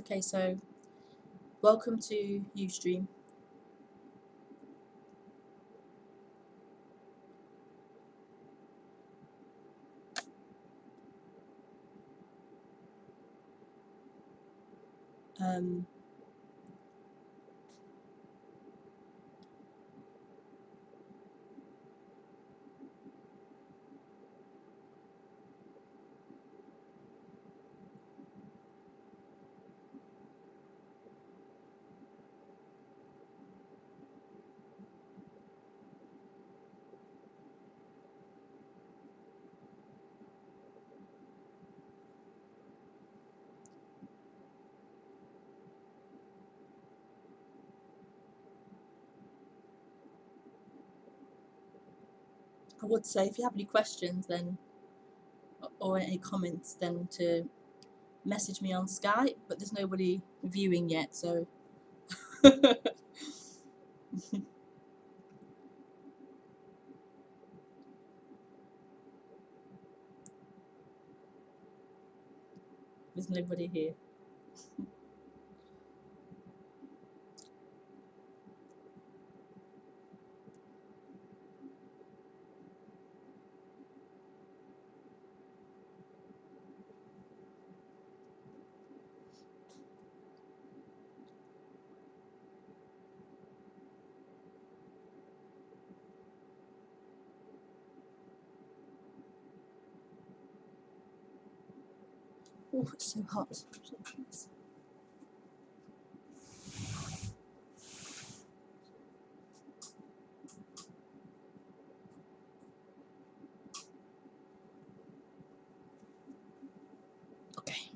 Okay, so welcome to Ustream. Um, I would say if you have any questions, then or any comments, then to message me on Skype. But there's nobody viewing yet, so there's nobody here. Oh, it's so hot. Okay.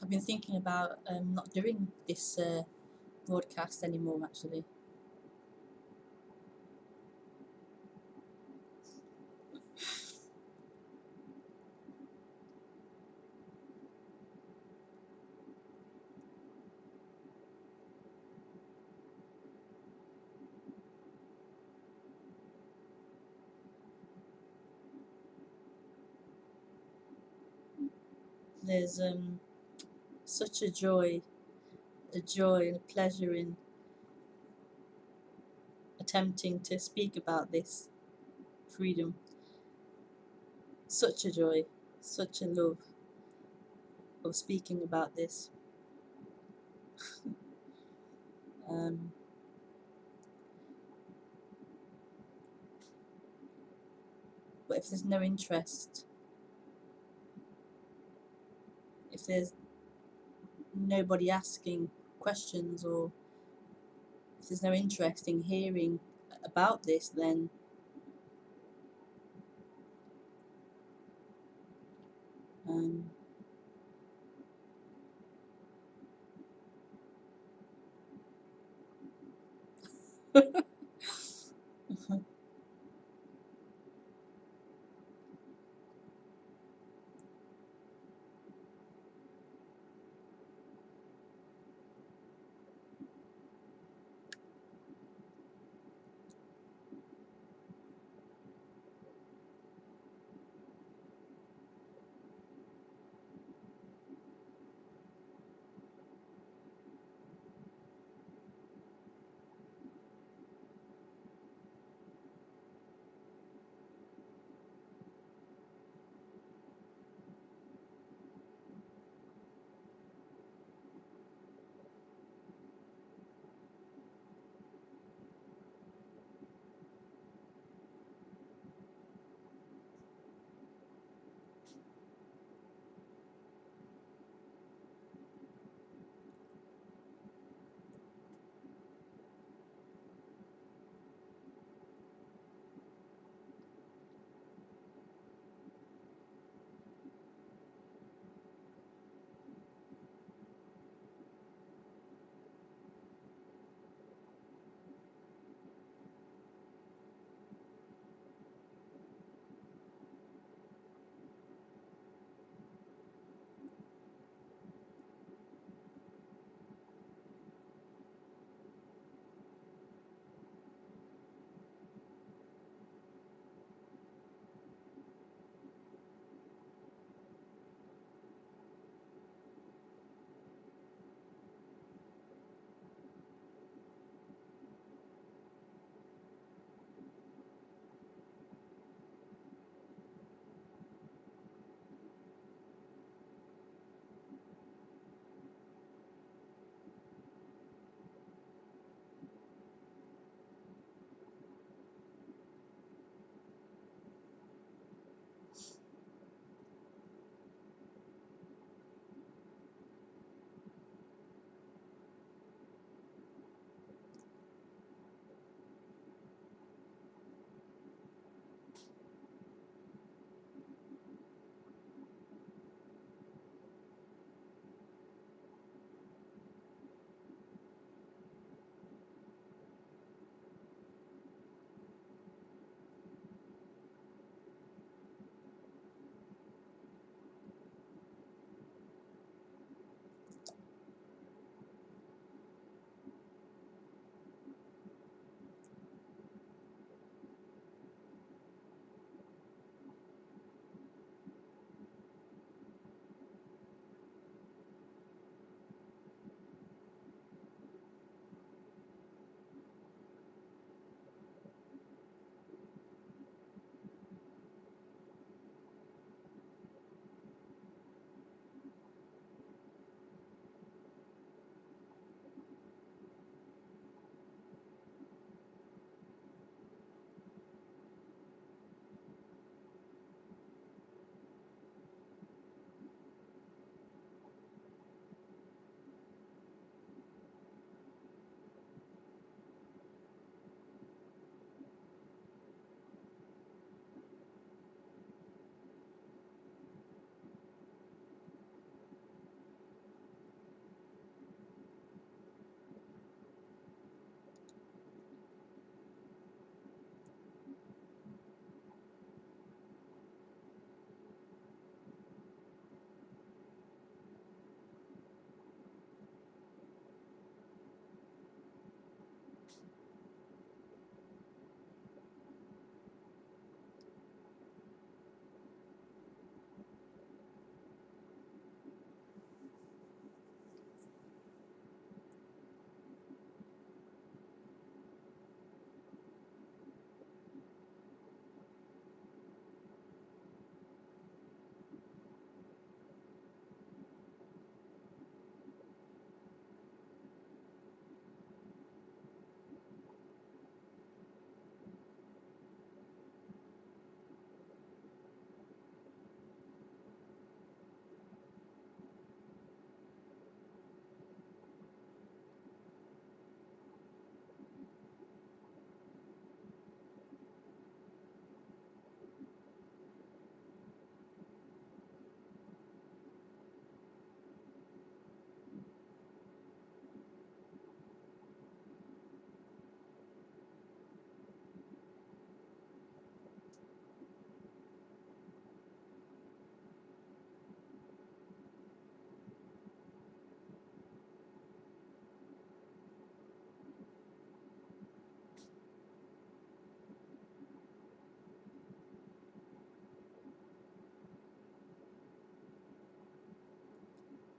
I've been thinking about not doing this broadcast anymore. Actually, there's such a joy and a pleasure in attempting to speak about this freedom. Such a joy, such a love of speaking about this. Um, but if there's no interest, if there's nobody asking questions, or if there's no interest in hearing about this, then um,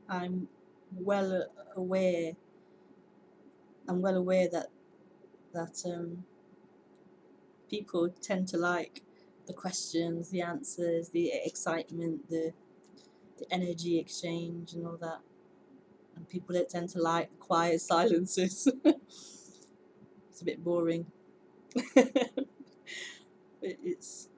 I'm well aware. I'm well aware that people tend to like the questions, the answers, the excitement, the energy exchange, and all that. And people don't tend to like the quiet silences. It's a bit boring. It's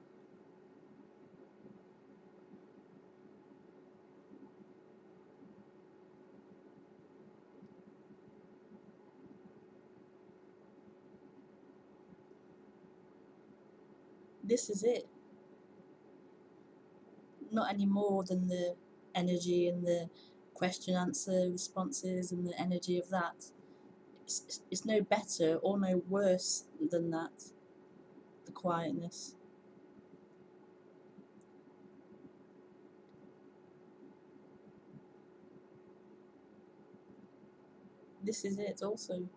this is it. Not any more than the energy and the question answer responses and the energy of that. It's no better or no worse than that. The quietness. This is it also.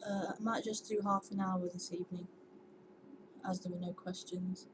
I might just do half an hour this evening, as there were no questions.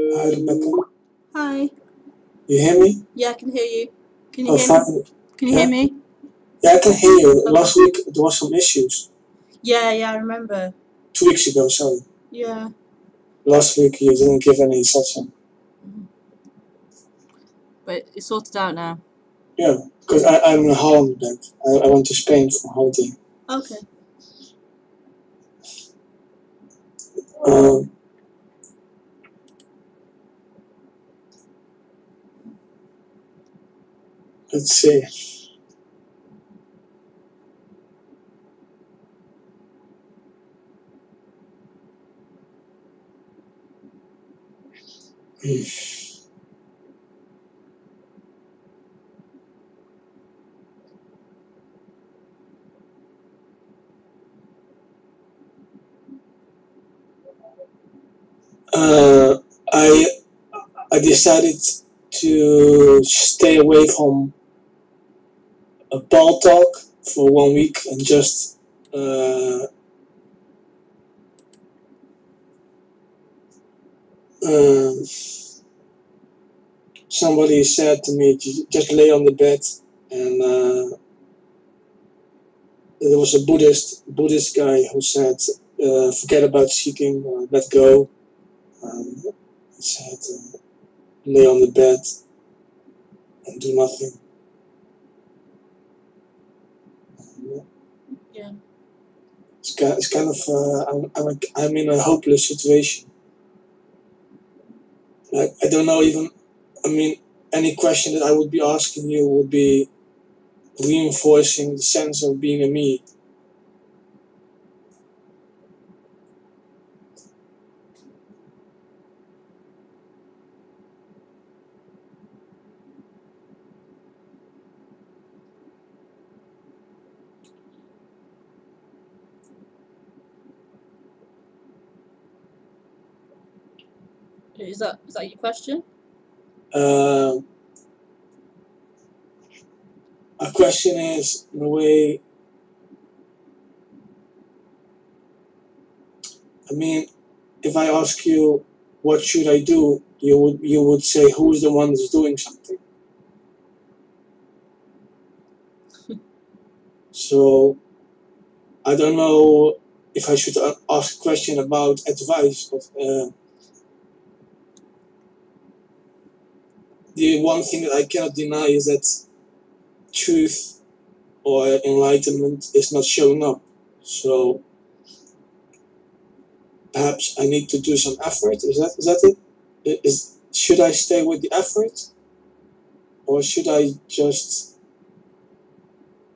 Hi, Rebecca. Hi. You hear me? Yeah, I can hear you. Can you Oh, hear me? fine. Can you Yeah? hear me? Yeah, I can hear you. Okay. Last week there was some issues. Yeah, I remember. 2 weeks ago, sorry. Yeah. Last week you didn't give any instruction. But it's sorted out now. Yeah, because I'm in Holland back. I went to Spain for holiday. Okay. Um, let's see. Uh, I I decided to stay away from a ball talk for 1 week and just um, somebody said to me, just lay on the bed, and there was a Buddhist guy who said, forget about seeking, let go. He said, lay on the bed and do nothing. Yeah. It's kind of I'm in a hopeless situation. Like, I don't know even. I mean, any question that I would be asking you would be reinforcing the sense of being a me. Is that your question? My question is, in a way, I mean, if I ask you, what should I do? You would say, who's the one that's doing something? So I don't know if I should ask a question about advice, but the one thing that I cannot deny is that truth or enlightenment is not showing up. So perhaps I need to do some effort. Is that it? Should I stay with the effort, or should I just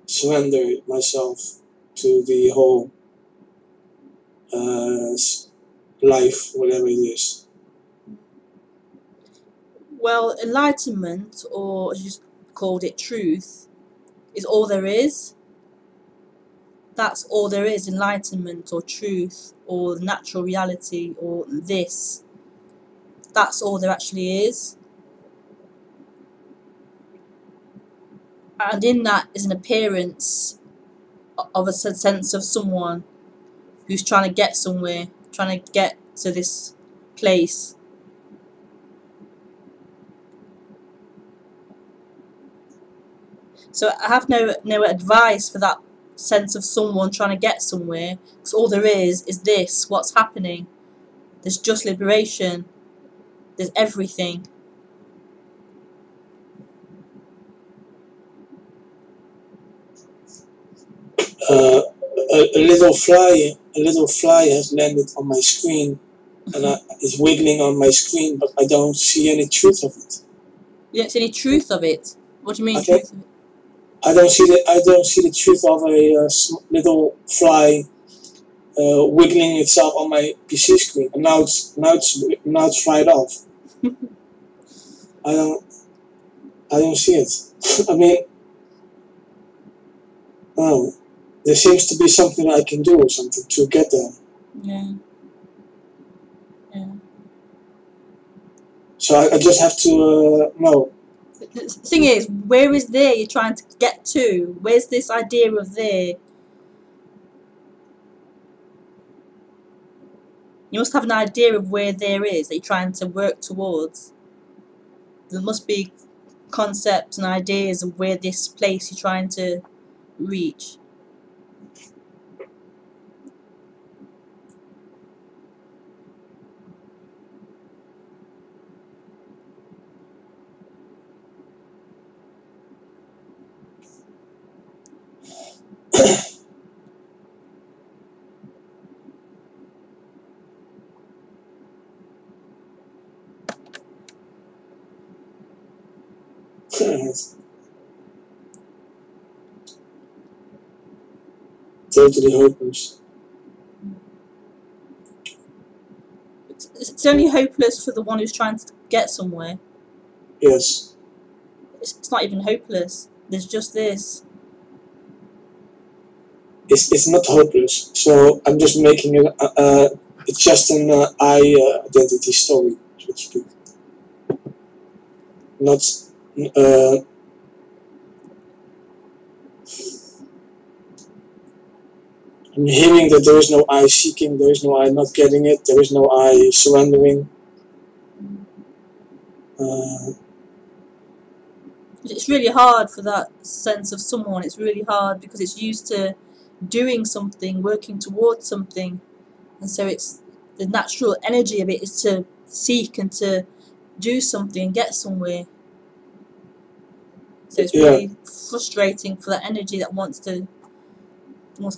surrender myself to the whole life, whatever it is? Well, enlightenment, or as you called it, truth, is all there is. That's all there is, enlightenment or truth or natural reality or this. That's all there actually is. And in that is an appearance of a sense of someone who's trying to get somewhere, trying to get to this place. So I have no advice for that sense of someone trying to get somewhere, because all there is this, what's happening. There's just liberation. There's everything. A little fly has landed on my screen, and it's wiggling on my screen, but I don't see any truth of it. You don't see any truth of it? What do you mean, Okay. truth of it? I don't see the truth of a little fly wiggling itself on my PC screen, and now it's fried off. I don't see it. I mean, no. There seems to be something I can do or something to get there. Yeah. Yeah. So I just have to know. The thing is, where is there you're trying to get to? Where's this idea of there? You must have an idea of where there is that you're trying to work towards. There must be concepts and ideas of where this place you're trying to reach. Totally hopeless. It's only hopeless for the one who's trying to get somewhere. Yes. It's not even hopeless. There's just this. It's not hopeless. So I'm just making it. It's just an identity story, so to speak. Not. I'm hearing that there is no I seeking, there is no I not getting it, there is no I surrendering. It's really hard for that sense of someone. It's really hard because it's used to doing something, working towards something, and so it's the natural energy of it is to seek and to do something and get somewhere. So it's really frustrating for that energy that wants to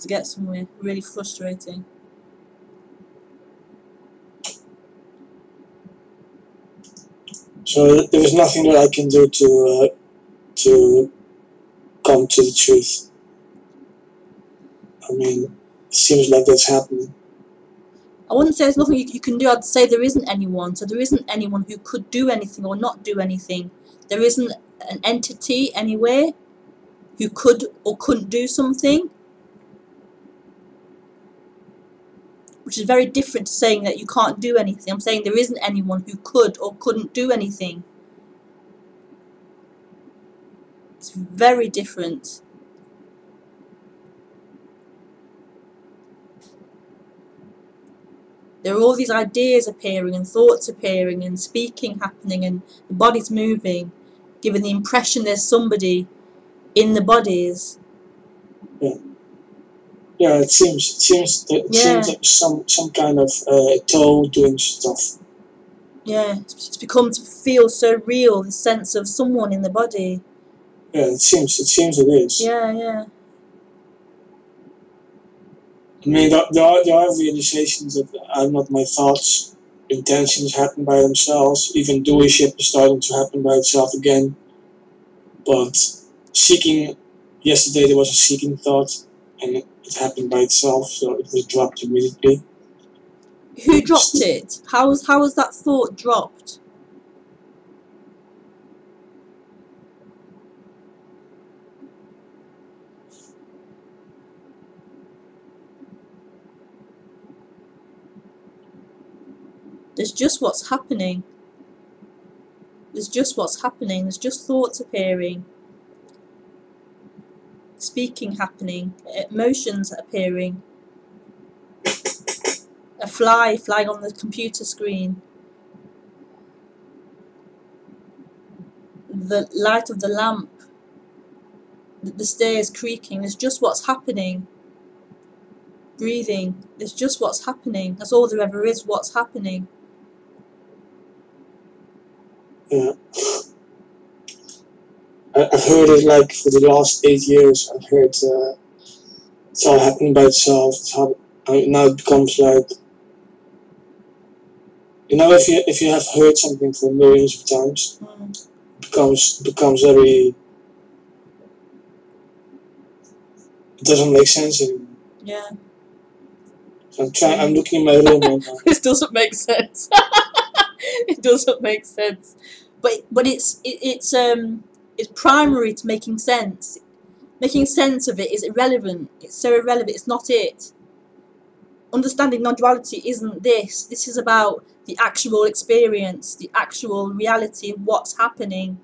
get somewhere. Really frustrating. So there is nothing that I can do to come to the truth. I mean, it seems like that's happening. I wouldn't say there's nothing you can do. I'd say there isn't anyone. So there isn't anyone who could do anything or not do anything. There isn't an entity anywhere who could or couldn't do something, which is very different to saying that you can't do anything. I'm saying there isn't anyone who could or couldn't do anything. It's very different. There are all these ideas appearing and thoughts appearing and speaking happening and the body's moving, giving the impression there's somebody in the bodies. Yeah, it seems like some kind of toe doing stuff. Yeah, it's become to feel so real, the sense of someone in the body. Yeah, it seems it is. Yeah. I mean, there are realizations that are not my thoughts. Intentions happen by themselves. Even doership is starting to happen by itself again. But seeking, yesterday there was a seeking thought, and it happened by itself, so it was dropped immediately. Who dropped it? How was that thought dropped? There's just what's happening. There's just what's happening. There's just thoughts appearing, speaking happening, emotions appearing. A fly flying on the computer screen. The light of the lamp. The stairs creaking. There's just what's happening. Breathing. There's just what's happening. That's all there ever is, what's happening. Yeah. I've heard it like for the last 8 years. I've heard it's all happening by itself. Now it becomes like, if you have heard something for millions of times, it becomes very. It doesn't make sense anymore. Yeah. I'm looking in my room right now. This doesn't make sense. It doesn't make sense. But it's primary to making sense. Making sense of it is irrelevant. It's so irrelevant. It's not it. Understanding non-duality isn't this. This is about the actual experience, the actual reality of what's happening.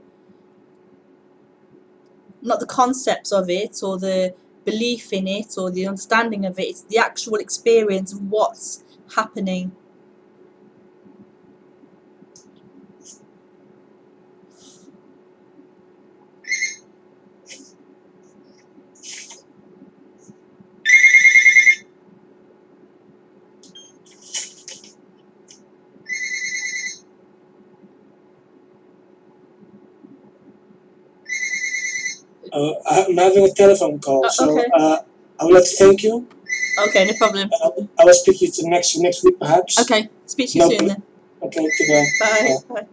Not the concepts of it or the belief in it or the understanding of it. It's the actual experience of what's happening. I'm having a telephone call, so Okay. I would like to thank you. Okay, no problem. I will speak to you next week, perhaps. Okay, speak to you soon then. Okay, goodbye. Bye. Bye.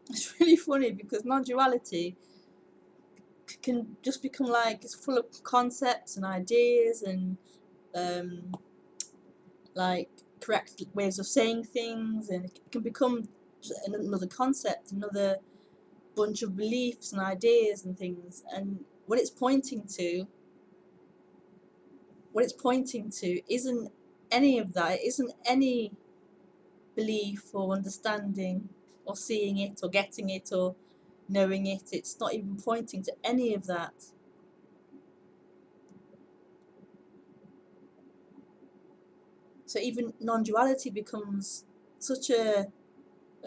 It's really funny because non-duality can just become like it's full of concepts and ideas and like correct ways of saying things, and it can become another concept, another bunch of beliefs and ideas and things. And what it's pointing to isn't any of that. It isn't any belief or understanding or seeing it or getting it or knowing it. It's not even pointing to any of that. So even non-duality becomes such a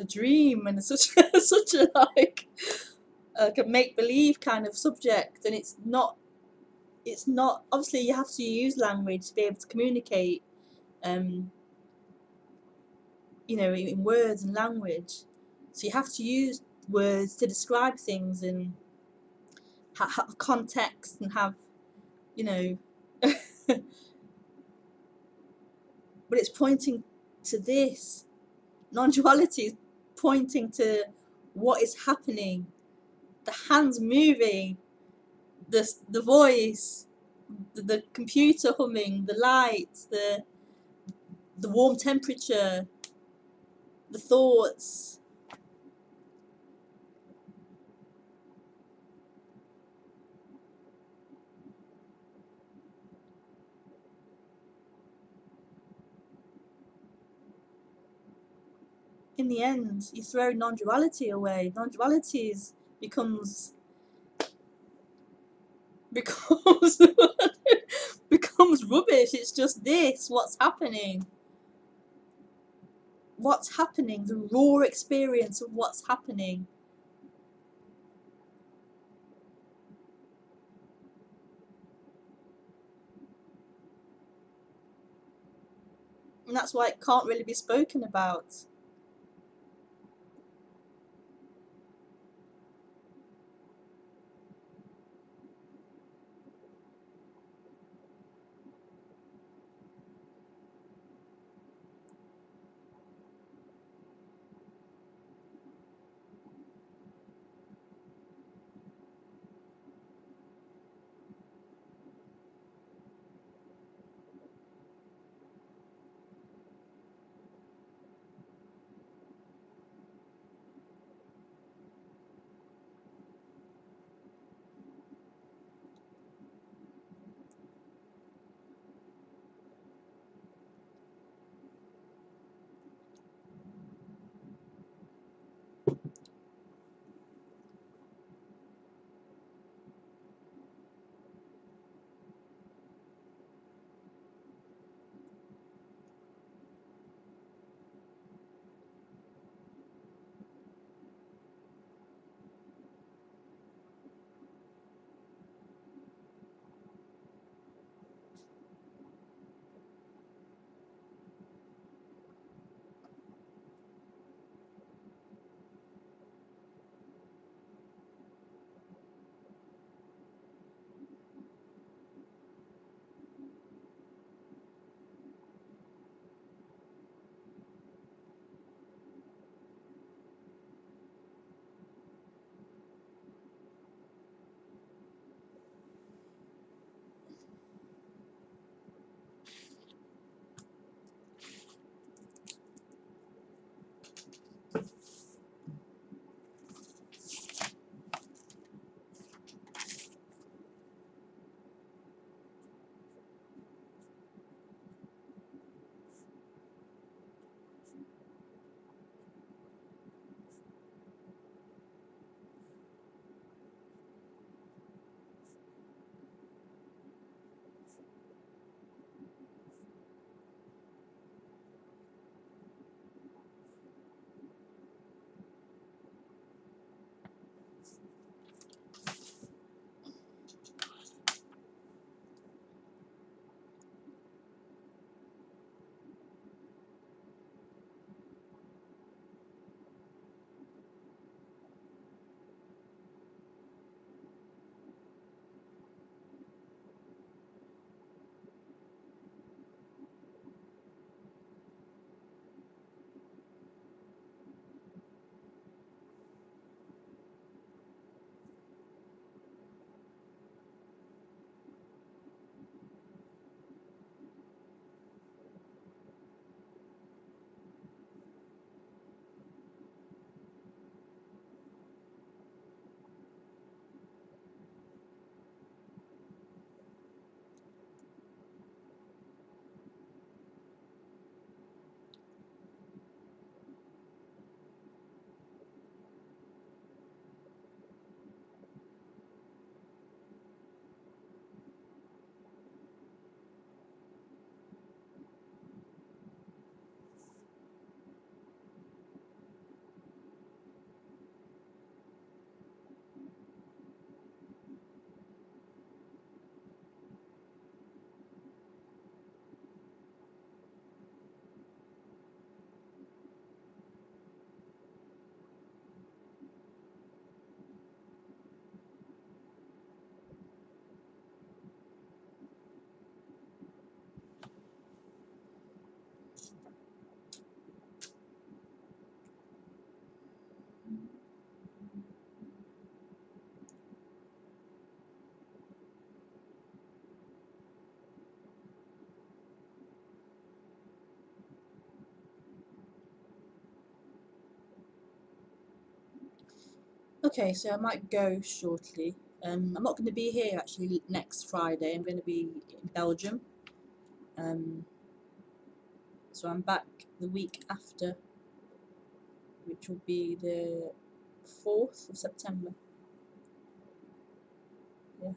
dream and such such a like a make-believe kind of subject, and it's not obviously you have to use language to be able to communicate, you know, in words and language. So you have to use words to describe things and have context and have, you know, but it's pointing to this. Non-duality is pointing to what is happening, the hands moving, the voice, the computer humming, the lights, the warm temperature, the thoughts. In the end, you throw non-duality away. Non-duality becomes becomes becomes rubbish. It's just this. What's happening? What's happening? The raw experience of what's happening. And that's why it can't really be spoken about. Okay, so I might go shortly. I'm not going to be here actually next Friday. I'm going to be in Belgium. So I'm back the week after, which will be the 4th of September. Yeah.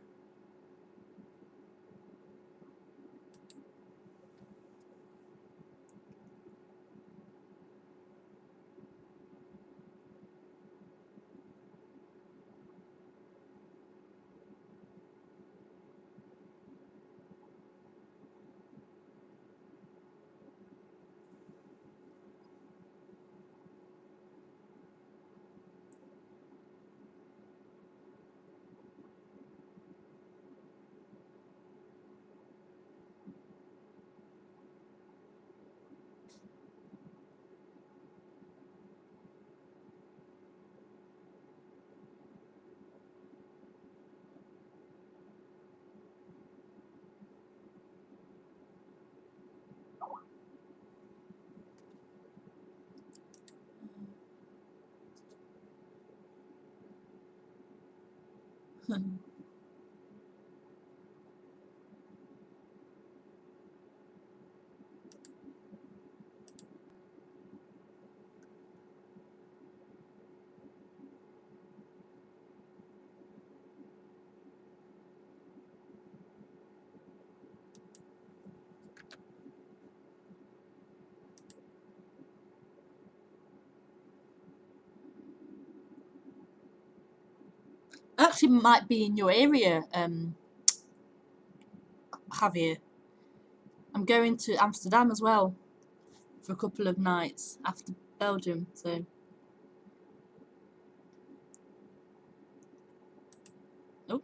Actually, might be in your area, Javier. I'm going to Amsterdam as well for a couple of nights after Belgium. So. Oh.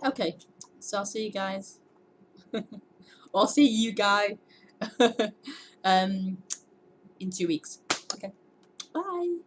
Okay, so I'll see you guys. I'll see you guy in 2 weeks. Okay, bye.